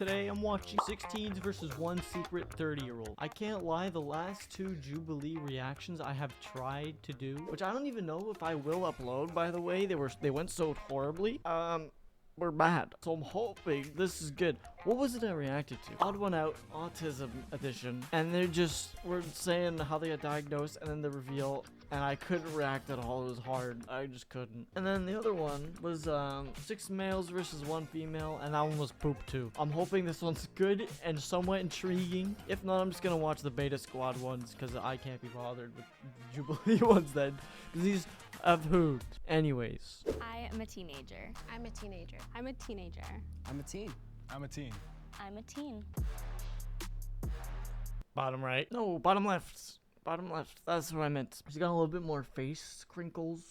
Today I'm watching 16s versus one secret 30-year-old. I can't lie, the last two Jubilee reactions I have tried to do, which I don't even know if I will upload, by the way. They went so horribly. Were bad. So I'm hoping this is good. What was it I reacted to? Odd One Out Autism Edition. And they just were saying how they got diagnosed and then the reveal. And I couldn't react at all. It was hard. I just couldn't. And then the other one was 6 males versus 1 female. And that one was poop too. I'm hoping this one's good and somewhat intriguing. If not, I'm just gonna watch the Beta Squad ones because I can't be bothered with Jubilee ones then. Because these have hoot. Anyways. I am a teenager. I'm a teenager. I'm a teenager. I'm a teen. I'm a teen. I'm a teen. Bottom right. No, bottom left. Bottom left. That's what I meant. She's got a little bit more face crinkles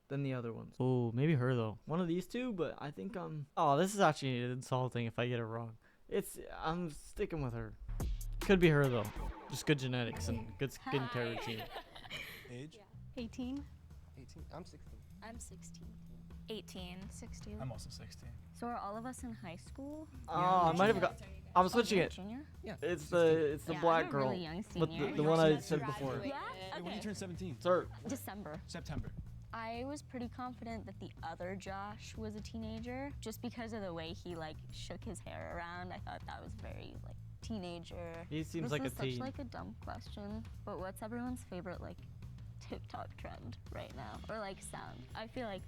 than the other ones. Oh, maybe her though. One of these two, but I think oh, this is actually insulting if I get it wrong. I'm sticking with her. Could be her though. Just good genetics and good skincare routine. Age? 18. 18. I'm 16. I'm 16. 18. 16. I'm also 16. So are all of us in high school? Oh, I might have got. I'm switching it. Junior? Yeah. It's the Yeah, black I'm a girl. really young But senior. the one I said before. Yeah? Hey, when you Okay. turn 17? Sir. December. September. I was pretty confident that the other Josh was a teenager just because of the way he like shook his hair around. I thought that was very like teenager. He seems This like a is teen. such like a dumb question, but what's everyone's favorite like TikTok trend right now or like sound? I feel like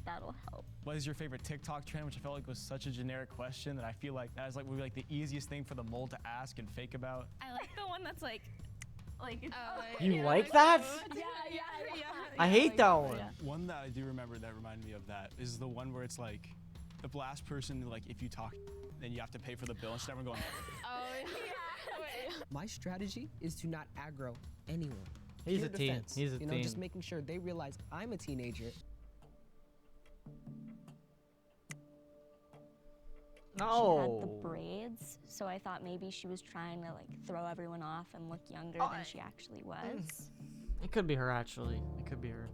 that'll help. What is your favorite TikTok trend? Which I felt like was such a generic question that I feel like that is like would be like the easiest thing for the mole to ask and fake about. I like the one that's like You like that? Yeah. I hate that one. One that I do remember that reminded me of that is the one where it's like the last person, like if you talk, then you have to pay for the bill instead of everyone going. My strategy is to not aggro anyone. He's a Pure teen. defense. He's a You know, teen. just making sure they realize I'm a teenager. She had No. the braids, so I thought maybe she was trying to like throw everyone off and look younger than she actually was. It could be her actually. It could be her.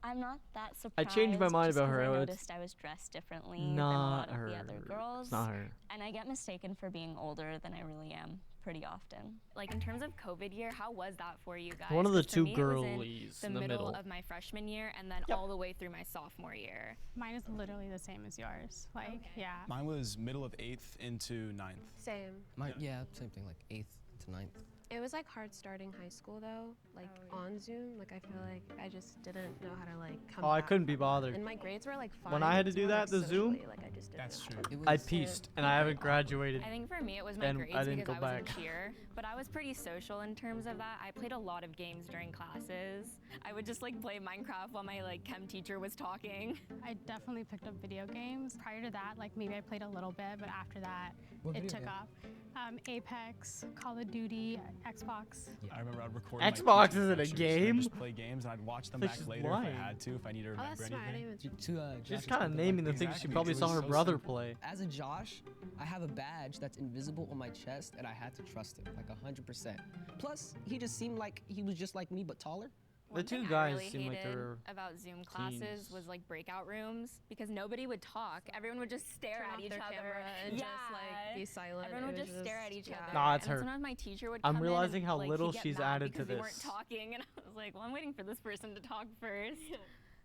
I'm not that surprised. changed my mind just about 'cause her. I It's noticed I was dressed differently than a Not lot of her. the other girls. It's not her. And I get mistaken for being older than I really am pretty often. Like in terms of COVID year, how was that for you guys? One of the 'Cause for two me, it was in girlies the in the middle middle. of my freshman year and then Yep. all the way through my sophomore year. Mine is literally the same as yours. Like, yeah. Mine was middle of 8th into 9th. Same. Yeah, same thing, like 8th to 9th. It was like hard starting high school though, like on Zoom. Like I feel like I just didn't know how to like come Oh, I back couldn't be from that. bothered. And my grades were like fine. When I had to it's do more, that, like, the Zoom, socially, like I just didn't That's know how true. to- It I was, pieced and I haven't graduated. I think for me it was my And grades I didn't because go I was back. in cheer, but I was pretty social in terms of that. I played a lot of games during classes. I would just like play Minecraft while my like chem teacher was talking. I definitely picked up video games. Prior to that, like maybe I played a little bit, but after that, What it video took game? off. Apex, Call of Duty, Xbox. I remember I'd record Xbox my teacher's isn't a lectures and game. I'd just play games and I'd watch them Like back she's later lying. if I had to, if I needed to Oh, remember that's smart. I didn't anything. even. She's Josh's kind of point, naming the like, things she Exactly, probably it saw was her so brother simple. play. As a Josh, I have a badge that's invisible on my chest, and I had to trust him, like 100%. Plus, he just seemed like he was just like me, but taller. The One two thing guys I really seem like hated they're about Zoom classes teens. was like breakout rooms because nobody would talk. Everyone would just stare Turn at off each their other camera and yeah. just like be silent. Everyone would It was just stare at each yeah. other. Nah, it's and then her. sometimes my teacher would I'm come in realizing and, how like, little he'd get she's mad added to because they weren't this. talking, and I was like, well, I'm waiting for this person to talk first.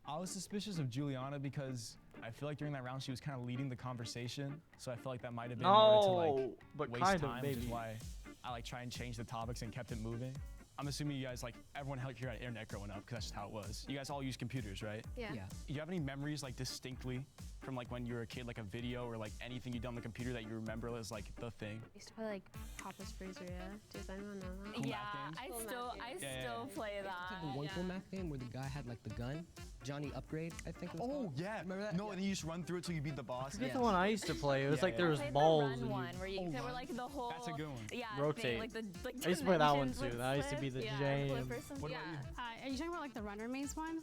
I was suspicious of Juliana because I feel like during that round she was kind of leading the conversation, so I feel like that might have been in order to No, like but waste kind time, of which is maybe. why I like try and change the topics and kept it moving. I'm assuming you guys like everyone here had internet growing up because that's just how it was. You guys all use computers, right? Yeah. Do you have any memories like distinctly from like when you were a kid, like a video or like anything you done on the computer that you remember as like the thing? I used to play like Papa's Freezeria. Does anyone know that? Cool yeah, math I games? still Yeah. play Like that. the one cool math game where the guy had like the gun, Johnny Upgrade, I think it was Oh called. yeah. Remember that? No, and you just run through it till you beat the boss. Forget Yeah. the one I used to play. It was Yeah, like yeah. there I was played balls the and run you one where you Oh, there were run. like the whole. That's a good one. Yeah. Rotate. Thing, like the I used to play that one dimensions too. would That used to be flip. the yeah, jam. flip or something. What yeah. about you? Are you talking about like the runner maze one?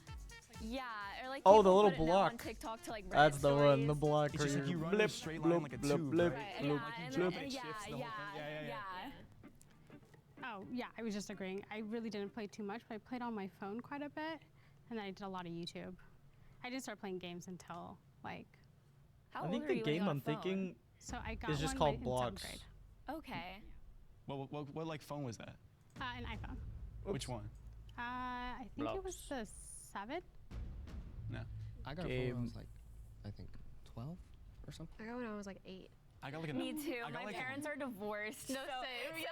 Yeah, or like Oh, the people little put it now on block. TikTok to like That's Reddit the one, the stories. block It's where just like you're you run in a blip, straight line blip, like a blip, tube, blip, right? Right, blip, yeah, and blip. then, It yeah, shifts the whole yeah, thing. Yeah. yeah. Oh, yeah, I was just agreeing. I really didn't play too much, but I played on my phone quite a bit, and then I did a lot of YouTube. I didn't start playing games until like. How I old think are the you when you game got a I'm phone? thinking So I got is just one called in seventh Blocks. grade. Okay. What like phone was that? An iPhone. Which one? I think it was the 7. No. I got a phone when I Game. was like, I think 12 or something. I got when I was like 8. I got like a Me too. I got My like a- parents are divorced. No, so, same. so Yeah,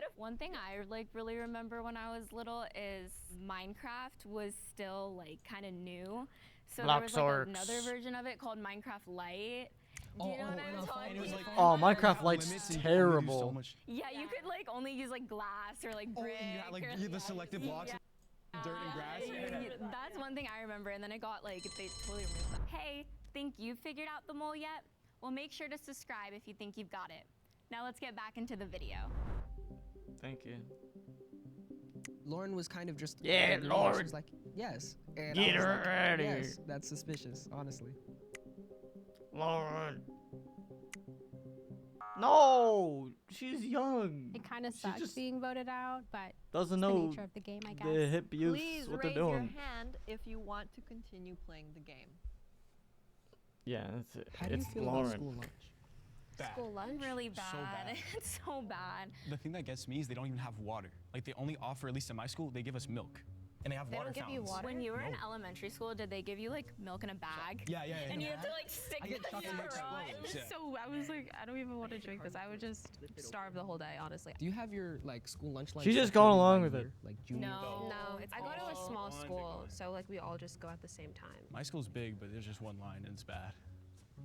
yeah. One thing I like really remember when I was little is Minecraft was still like kind of new. So there was like Bloxorks. another version of it called Minecraft Lite. Do you know what and I'm on talking phone? And it was like, Oh, you Minecraft have Lite's limits and you can only do terrible. so much. Yeah, you could like only use like glass or like Oh, brick. and you had like or, the selected blocks, and dirt and grass. That's one thing I remember, and then it got like they totally removed that. Hey, think you've figured out the mole yet? Well, make sure to subscribe if you think you've got it. Now let's get back into the video. Thank you. Lauren was kind of just. Yeah, agreeing. Lauren. She was like, yes. And Get I was her like, outta yes, here. that's suspicious, honestly. Lauren. No, she's young. It kind of She sucks just being voted out, but doesn't it's the know nature of the game, I guess. the hip youths Please what raise they're your doing. hand if you want to continue playing the game. Yeah, that's it. How do you It's feel Lauren. about school lunch? Bad. School lunch? Really bad. So bad. It's so bad. The thing that gets me is they don't even have water. Like they only offer, at least in my school, they give us milk, and they have They water don't give you fountains. water? When you were in No. elementary school, did they give you like milk in a bag? Yeah, yeah. And in you a have to bag. like stick I get the chocolate mix straw in. clothes, yeah. So I was like, I don't even want to drink this. I would just starve the whole day, honestly. Do you have your like school lunch? She's just separated going by along with year? it. Like junior. No. No, it's I go to a all small on school, Bitcoin. so like we all just go at the same time. My school's big, but there's just one line, and it's bad.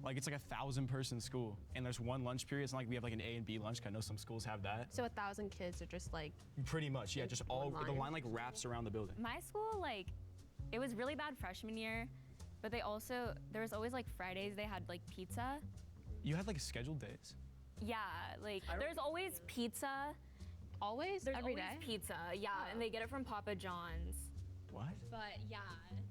Like it's like 1,000-person school, and there's one lunch period. It's not like we have like an A and B lunch. 'Cause I know some schools have that. So 1,000 kids are just like, Pretty much, yeah. Just all One the line. line like wraps around the building. My school, like, it was really bad freshman year, but they also, there was always like Fridays they had like pizza. You had like scheduled days. Yeah, like there's always pizza. always, There's every always day. pizza, yeah, and they get it from Papa John's. What? But yeah.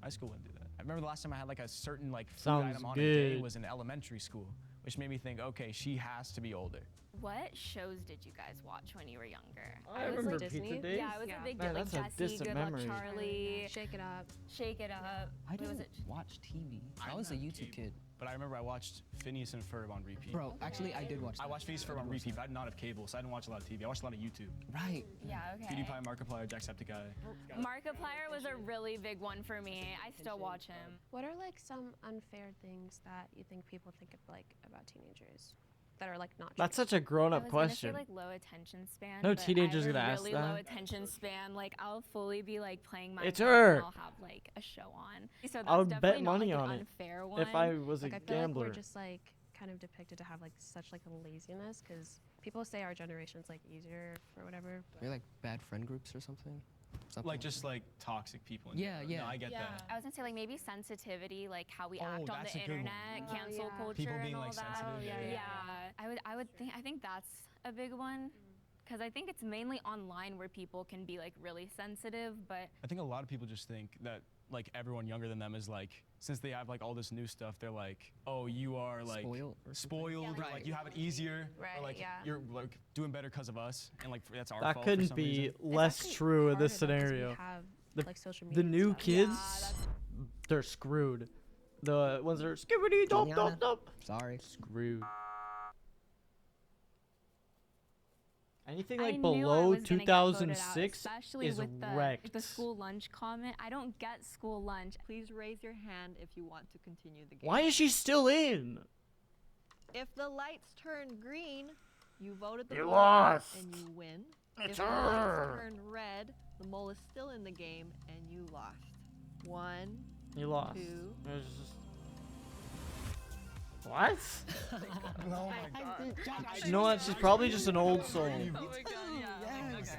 My school wouldn't do that. I remember the last time I had like a certain like food Sounds item on a day good. was in elementary school, which made me think, okay, she has to be older. What shows did you guys watch when you were younger? I was remember like Pizza Disney. Days. Yeah, it was Yeah. a big Man, deal. Like that's a Jessie, distant Good memory. Luck Charlie, Shake it up. Shake It Up. I What was didn't it? watch TV. I I'm was a not YouTube kid. But I remember I watched Phineas and Ferb on repeat. Bro, actually, I did watch. I that. watched Phineas and Ferb on repeat, but I did not have cable, so I didn't watch a lot of TV. I watched a lot of YouTube. Right. Yeah, okay. PewDiePie, Markiplier, Jacksepticeye. Markiplier was a really big one for me. I still watch him. What are like some unfair things that you think people think of like about teenagers that are like not That's true? such a I grown-up was gonna say, question. like low attention span. No but teenager's I have gonna a ask really low that. attention span. Like I'll fully be like playing my It's phone her. and I'll have like a show on. So that's I would bet definitely not, money like, on an it unfair one. If I was Like a I feel gambler. like we're just like kind of depicted to have like such like a laziness because people say our generation's like easier or whatever. but- Maybe like bad friend groups or something. Like just like toxic people. In Yeah, general. yeah. No, I get that. I was gonna say like maybe sensitivity, like how we Oh, act on that's the a good one. internet, Oh, cancel yeah. culture, People and being, all like, that. sensitive, yeah. yeah. I think that's a big one, because I think it's mainly online where people can be like really sensitive, but I think a lot of people just think that like everyone younger than them is like, since they have like all this new stuff, they're like, oh, you are like Spoiled or something? spoiled, or Right. like you have it easier, Right, or like yeah. you're like doing better because of us, and like that's our That fault for couldn't some be reason. It's less actually true in this harder, though, 'cause we scenario. have, The- like social The media and new stuff. kids, that's- they're screwed. The ones that are skibbity dop Juliana. dop dop. Sorry. Screwed. Anything I like knew I below was gonna get voted out, 2006 especially is with the, wrecked. the school lunch comment. I don't get school lunch. Please raise your hand if you want to continue the game. Why is she still in? If the lights turn green, you voted the You mole lost. and you win. It's if the her. lights turn red, the mole is still in the game and you lost. 1, You lost. 2. It was just... What? Oh my god. You know what? She's probably just an old soul. Yes.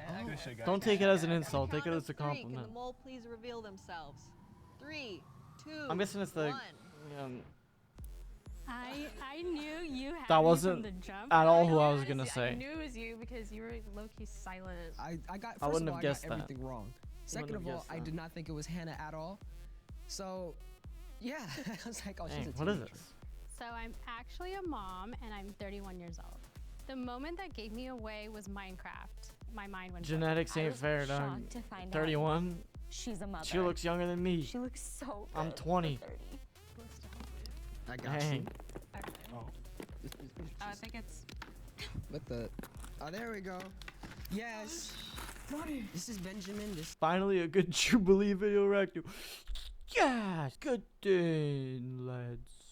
Don't take it as an insult. Take it Count as a of 3, Can compliment. the mole please reveal themselves? 3, 2. I'm guessing it's the. 1. I knew you had That me wasn't from the jump. at all who I Yeah, was gonna honestly, I say. knew it was you because you were low-key silent. I got. I First wouldn't of all, have I guessed got that. everything wrong. Second Wouldn't of have all, guessed I that. did not think it was Hannah at all. So, yeah, I was like, oh, Dang, she's a what is teenager. this? So I'm actually a mom and I'm 31 years old. The moment that gave me away was Minecraft. My mind went blank. Genetics I ain't was fair, dog. shocked to find out 31. She's a mother. She looks younger than me. She looks so good I'm for 20. 30. I got Dang. you. Oh. I think it's What the? Oh, there we go. Yes. This is Benjamin. This. Finally, a good Jubilee video reactor. Yes, good thing, lads.